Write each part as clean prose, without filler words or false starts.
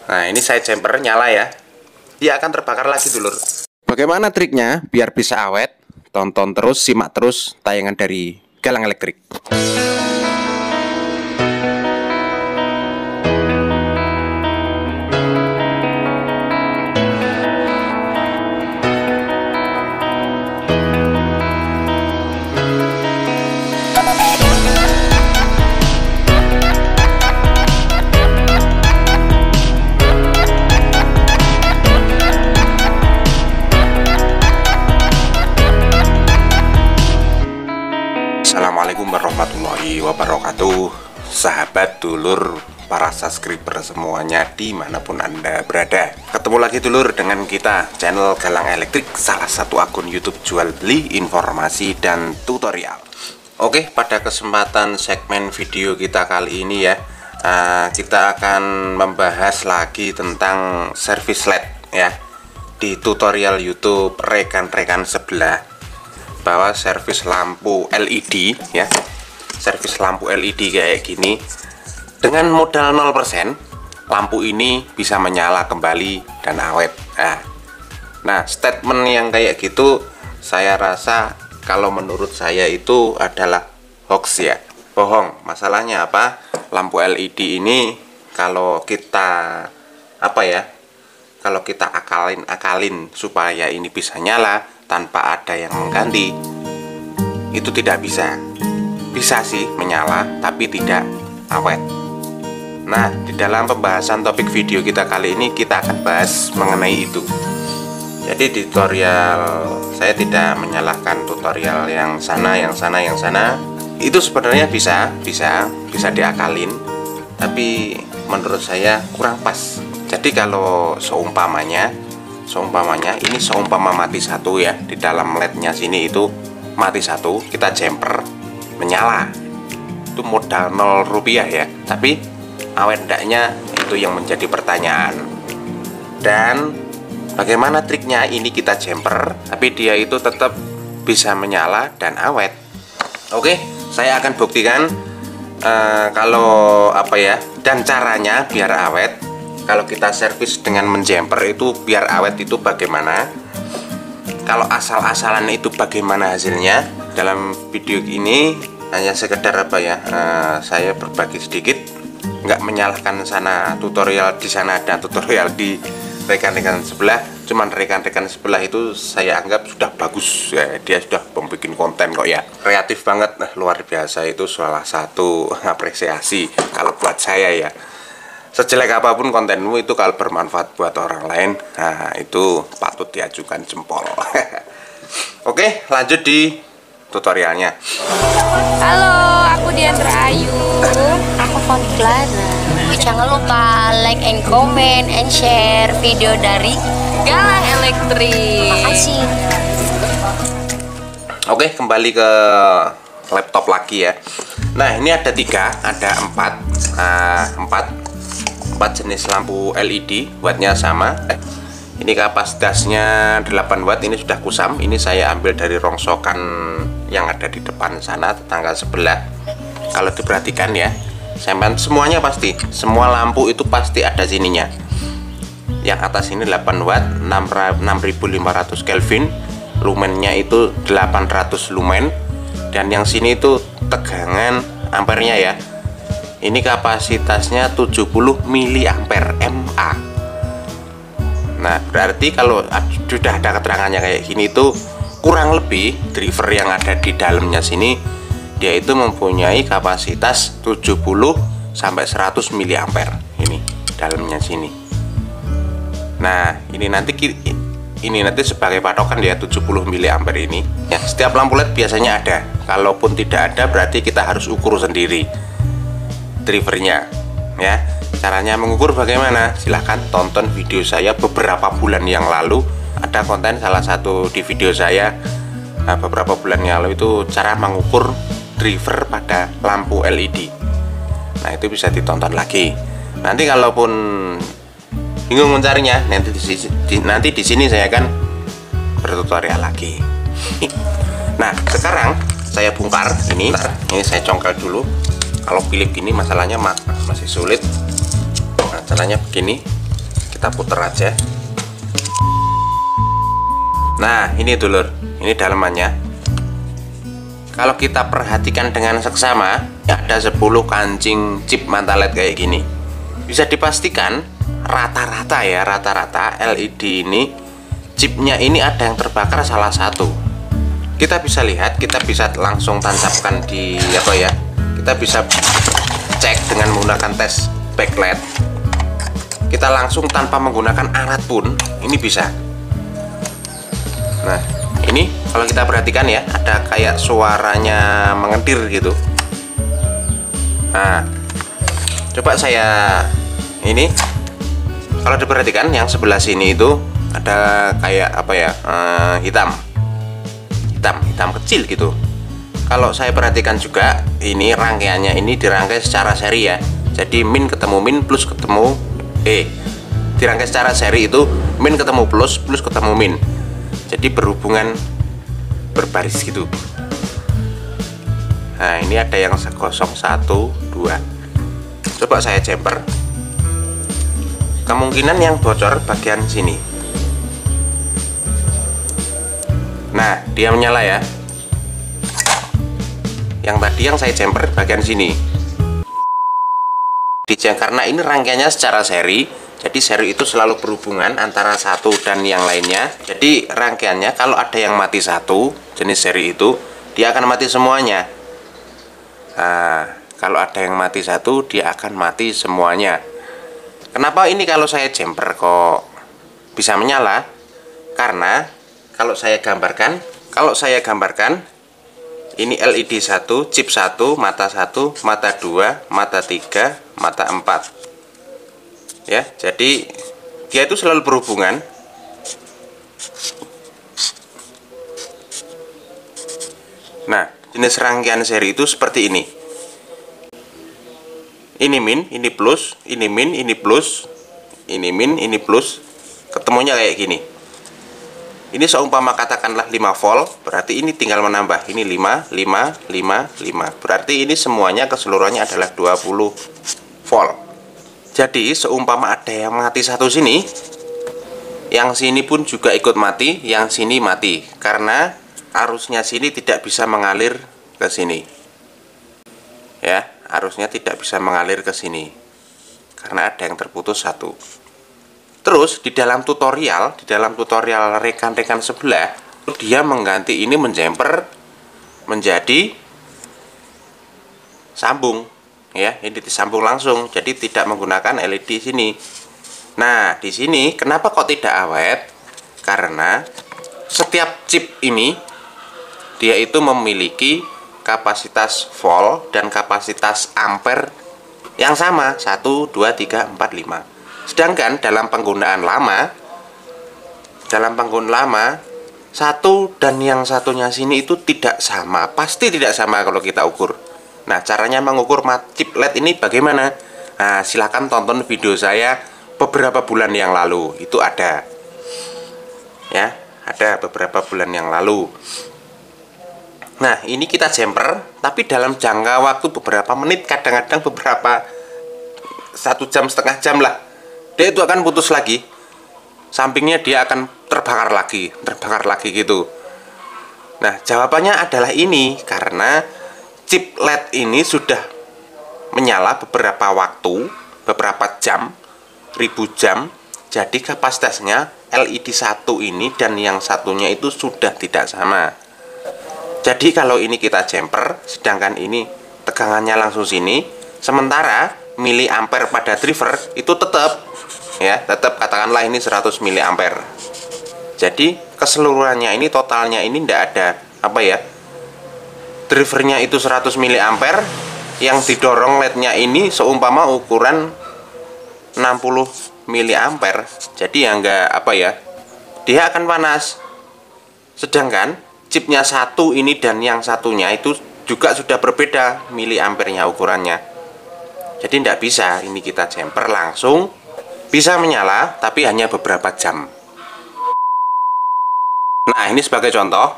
Nah, ini saya jumper nyala ya. Dia akan terbakar lagi, dulur. Bagaimana triknya biar bisa awet? Tonton terus, simak terus tayangan dari Galang Elektrik. Assalamualaikum warahmatullahi wabarakatuh. Sahabat, dulur, para subscriber semuanya dimanapun Anda berada. Ketemu lagi dulur dengan kita, channel Galang Elektrik, salah satu akun YouTube jual beli, informasi, dan tutorial. Oke, pada kesempatan segmen video kita kali ini ya, kita akan membahas lagi tentang service LED ya. Di tutorial YouTube rekan-rekan sebelah, bahwa servis lampu LED ya, servis lampu LED kayak gini dengan modal 0%, lampu ini bisa menyala kembali dan awet. Nah, statement yang kayak gitu saya rasa kalau menurut saya itu adalah hoax ya, bohong. Masalahnya apa? Lampu LED ini kalau kita kalau kita akalin supaya ini bisa nyala tanpa ada yang mengganti, itu tidak bisa. Bisa sih menyala tapi tidak awet. Nah, di dalam pembahasan topik video kita kali ini kita akan bahas mengenai itu. Jadi di tutorial saya tidak menyalahkan tutorial yang sana. Itu sebenarnya bisa diakalin, tapi menurut saya kurang pas. Jadi kalau seumpamanya ini seumpama mati satu ya, di dalam LED-nya sini itu mati satu, kita jumper menyala, itu modal 0 rupiah ya, tapi awet ndaknya itu yang menjadi pertanyaan. Dan bagaimana triknya ini kita jumper tapi dia itu tetap bisa menyala dan awet? Oke, saya akan buktikan dan caranya biar awet. Kalau kita servis dengan menjumper itu biar awet itu bagaimana? Kalau asal-asalan itu bagaimana hasilnya? Dalam video ini hanya sekedar saya berbagi sedikit, nggak menyalahkan sana tutorial di sana dan tutorial di rekan-rekan sebelah. Cuman rekan-rekan sebelah itu saya anggap sudah bagus ya, dia sudah membuat konten kok ya, kreatif banget, luar biasa. Itu salah satu apresiasi kalau buat saya ya. Sejelek apapun kontenmu itu kalau bermanfaat buat orang lain, nah itu patut diajukan jempol. Oke, lanjut di tutorialnya. Halo, aku Diandra Ayu. Aku Fontiklana. Jangan lupa like and comment and share video dari Galang Elektrik. Makasih. Oke, kembali ke laptop lagi ya. Nah, ini ada empat jenis lampu LED, wattnya sama. Ini kapasitasnya 8 watt, ini sudah kusam. Ini saya ambil dari rongsokan yang ada di depan sana, tetangga sebelah. Kalau diperhatikan ya, semuanya pasti, semua lampu itu pasti ada sininya. Yang atas ini 8 watt, 6500 Kelvin, lumennya itu 800 lumen, dan yang sini itu tegangan ampernya ya. Ini kapasitasnya 70 miliampere mA. Nah, berarti kalau sudah ada keterangannya kayak gini itu kurang lebih driver yang ada di dalamnya sini dia itu mempunyai kapasitas 70 sampai 100 miliampere ini dalamnya sini. Nah, ini nanti sebagai patokan ya, 70 miliampere ini. Ya, setiap lampu LED biasanya ada. Kalaupun tidak ada berarti kita harus ukur sendiri drivernya ya. Caranya mengukur bagaimana? Silahkan tonton video saya beberapa bulan yang lalu. Ada konten salah satu di video saya beberapa bulan yang lalu itu cara mengukur driver pada lampu LED. Nah, itu bisa ditonton lagi. Nanti kalaupun bingung mencarinya, nanti di sini saya akan bertutorial lagi. Nah, sekarang saya bongkar ini saya congkel dulu. Kalau Philip ini masalahnya masih sulit. Nah, caranya begini, kita putar aja. Nah ini dulur, ini dalemannya. Kalau kita perhatikan dengan seksama, ada 10 kancing chip mata LED kayak gini. Bisa dipastikan rata-rata ya, rata-rata LED ini chipnya ini ada yang terbakar salah satu. Kita bisa lihat, kita bisa langsung tancapkan di apa ya, kita bisa cek dengan menggunakan tes backlight. Kita langsung tanpa menggunakan alat pun ini bisa. Nah ini kalau kita perhatikan ya, ada kayak suaranya mengentir gitu. Nah coba saya ini, kalau diperhatikan yang sebelah sini itu ada kayak apa ya, hitam kecil gitu. Kalau saya perhatikan juga ini rangkaiannya ini dirangkai secara seri ya. Jadi min ketemu min, plus ketemu dirangkai secara seri itu min ketemu plus, plus ketemu min. Jadi berhubungan berbaris gitu. Nah ini ada yang 0, 1, 2. Coba saya jumper. Kemungkinan yang bocor bagian sini. Nah dia menyala ya. Yang tadi yang saya jumper bagian sini. Karena ini rangkaiannya secara seri, jadi seri itu selalu berhubungan antara satu dan yang lainnya. Jadi rangkaiannya kalau ada yang mati satu jenis seri itu, dia akan mati semuanya. Nah kalau ada yang mati satu, dia akan mati semuanya. Kenapa ini kalau saya jumper kok bisa menyala? Karena kalau saya gambarkan ini LED 1, chip 1, mata 1, mata 2, mata 3, mata 4. Ya, jadi dia itu selalu berhubungan. Nah, jenis rangkaian seri itu seperti ini. Ini min, ini plus, ini min, ini plus, ini min, ini plus, ketemunya kayak gini. Ini seumpama katakanlah 5 volt, berarti ini tinggal menambah. Ini 5, 5, 5, 5. Berarti ini semuanya keseluruhannya adalah 20 volt. Jadi seumpama ada yang mati satu sini, yang sini pun juga ikut mati, yang sini mati. Karena arusnya sini tidak bisa mengalir ke sini. Ya, arusnya tidak bisa mengalir ke sini. Karena ada yang terputus satu. Terus di dalam tutorial rekan-rekan sebelah, dia mengganti ini menjumper menjadi sambung, ya, ini disambung langsung, jadi tidak menggunakan LED sini. Nah, di sini kenapa kok tidak awet? Karena setiap chip ini dia itu memiliki kapasitas volt dan kapasitas ampere yang sama, 1, 2, 3, 4, 5. Sedangkan dalam penggunaan lama, satu dan yang satunya sini itu tidak sama, pasti tidak sama kalau kita ukur. Nah, caranya mengukur chip LED ini bagaimana? Nah, silahkan tonton video saya beberapa bulan yang lalu, itu ada. Ya, ada beberapa bulan yang lalu. Nah, ini kita jumper, tapi dalam jangka waktu beberapa menit, kadang-kadang beberapa 1 jam, setengah jam lah. Dia itu akan putus lagi, sampingnya dia akan terbakar lagi gitu. Nah jawabannya adalah ini, karena chip LED ini sudah menyala beberapa waktu, beberapa jam, ribu jam. Jadi kapasitasnya LED 1 ini dan yang satunya itu sudah tidak sama. Jadi kalau ini kita jumper, sedangkan ini tegangannya langsung sini, sementara miliampere pada driver itu tetap katakanlah ini 100 miliampere. Jadi keseluruhannya ini, totalnya ini tidak ada apa ya, drivernya itu 100 miliampere, yang didorong LED-nya ini seumpama ukuran 60 miliampere. Jadi ya enggak apa ya, dia akan panas. Sedangkan chipnya satu ini dan yang satunya itu juga sudah berbeda miliampernya ukurannya. Jadi tidak bisa ini kita jumper langsung bisa menyala, tapi hanya beberapa jam. Nah ini sebagai contoh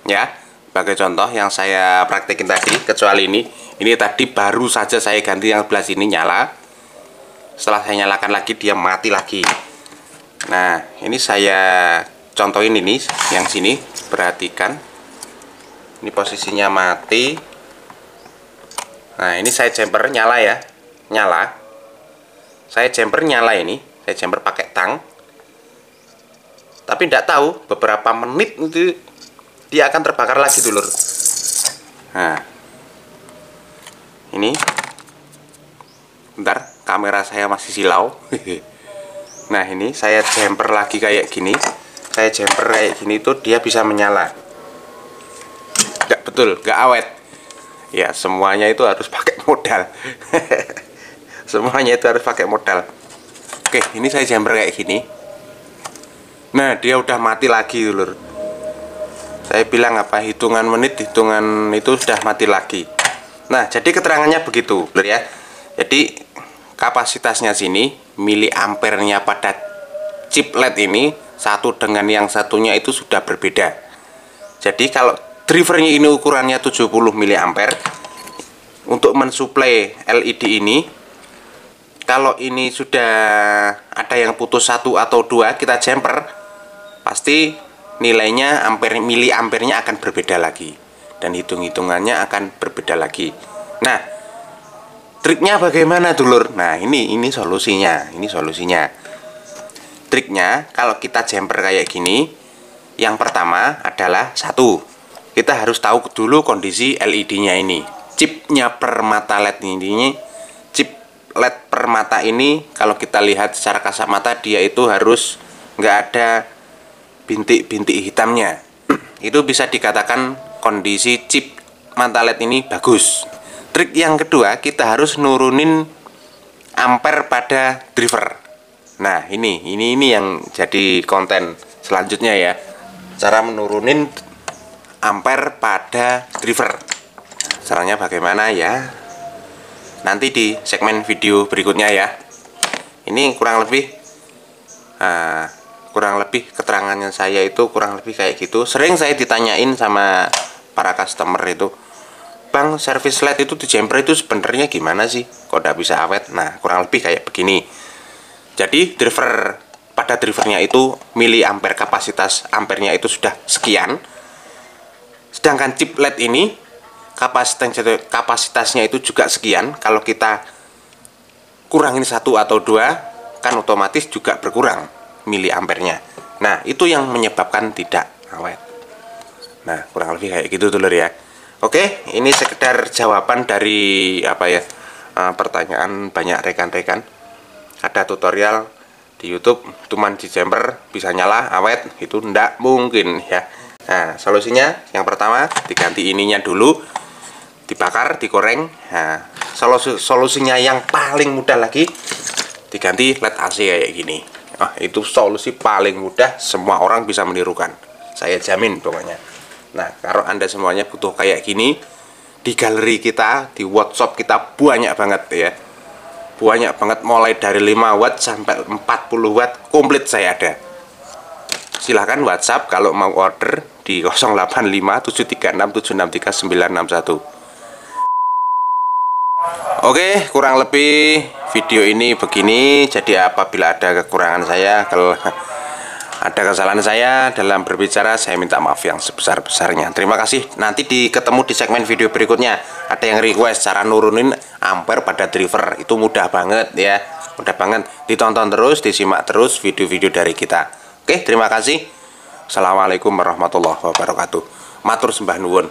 ya, sebagai contoh yang saya praktekin tadi. Kecuali ini tadi baru saja saya ganti yang sebelah sini nyala. Setelah saya nyalakan lagi dia mati lagi. Nah, ini saya contohin ini yang sini, perhatikan. Ini posisinya mati. Nah, ini saya jumper nyala ya. Nyala. Saya jumper nyala ini. Saya jumper pakai tang. Tapi tidak tahu beberapa menit itu dia akan terbakar lagi, dulur. Nah, ini bentar, kamera saya masih silau. Nah, ini saya jumper lagi kayak gini. Saya jumper kayak gini tuh dia bisa menyala. Nggak betul, nggak awet. Ya, semuanya itu harus pakai modal. Semuanya itu harus pakai modal. Oke, ini saya jumper kayak gini. Nah, dia udah mati lagi, dulur. Saya bilang apa, hitungan menit, hitungan itu sudah mati lagi. Nah, jadi keterangannya begitu, dulur ya. Jadi kapasitasnya sini, miliampernya pada chip LED ini satu dengan yang satunya itu sudah berbeda. Jadi kalau drivernya ini ukurannya 70 miliampere, untuk mensuplai LED ini, kalau ini sudah ada yang putus satu atau dua, kita jumper, pasti nilainya miliampernya akan berbeda lagi, dan hitung-hitungannya akan berbeda lagi. Nah, triknya bagaimana, dulur? Nah, ini solusinya. Ini solusinya. Triknya kalau kita jumper kayak gini, yang pertama adalah satu, kita harus tahu dulu kondisi LED-nya ini. Chipnya per mata LED ini, chip LED per mata ini, kalau kita lihat secara kasat mata, dia itu harus nggak ada bintik-bintik hitamnya. Itu bisa dikatakan kondisi chip mata LED ini bagus. Trik yang kedua, kita harus nurunin ampere pada driver. Nah, ini yang jadi konten selanjutnya ya. Cara menurunin ampere pada driver. Caranya bagaimana ya? Nanti di segmen video berikutnya ya. Ini kurang lebih keterangannya saya itu kurang lebih kayak gitu. Sering saya ditanyain sama para customer itu, Bang, servis LED itu di jumper itu sebenarnya gimana sih? Kok udah bisa awet? Nah, kurang lebih kayak begini. Jadi pada drivernya itu miliampere, kapasitas ampernya itu sudah sekian. Sedangkan chip LED ini kapasitasnya itu juga sekian. Kalau kita kurangin satu atau dua, kan otomatis juga berkurang miliampernya. Nah, itu yang menyebabkan tidak awet. Nah, kurang lebih kayak gitu, dulur ya. Oke, ini sekedar jawaban dari pertanyaan banyak rekan-rekan. Ada tutorial di YouTube, cuman di jumper bisa nyala awet, itu ndak mungkin ya. Nah, solusinya yang pertama, diganti ininya dulu, dibakar, digoreng. Nah, solusinya yang paling mudah lagi, diganti LED AC kayak gini. Itu solusi paling mudah, semua orang bisa menirukan, saya jamin pokoknya. Nah, kalau Anda semuanya butuh kayak gini, di galeri kita, di workshop kita banyak banget ya. Banyak banget, mulai dari 5 watt sampai 40 watt komplit saya ada. Silahkan WhatsApp kalau mau order di 085736763961. Oke, kurang lebih video ini begini. Jadi apabila ada kekurangan saya, kalau ada kesalahan saya dalam berbicara, saya minta maaf yang sebesar-besarnya. Terima kasih. Nanti ketemu di segmen video berikutnya. Ada yang request cara nurunin ampere pada driver. Itu mudah banget ya. Mudah banget. Ditonton terus, disimak terus video-video dari kita. Oke, terima kasih. Assalamualaikum warahmatullahi wabarakatuh. Matur sembah nuwun.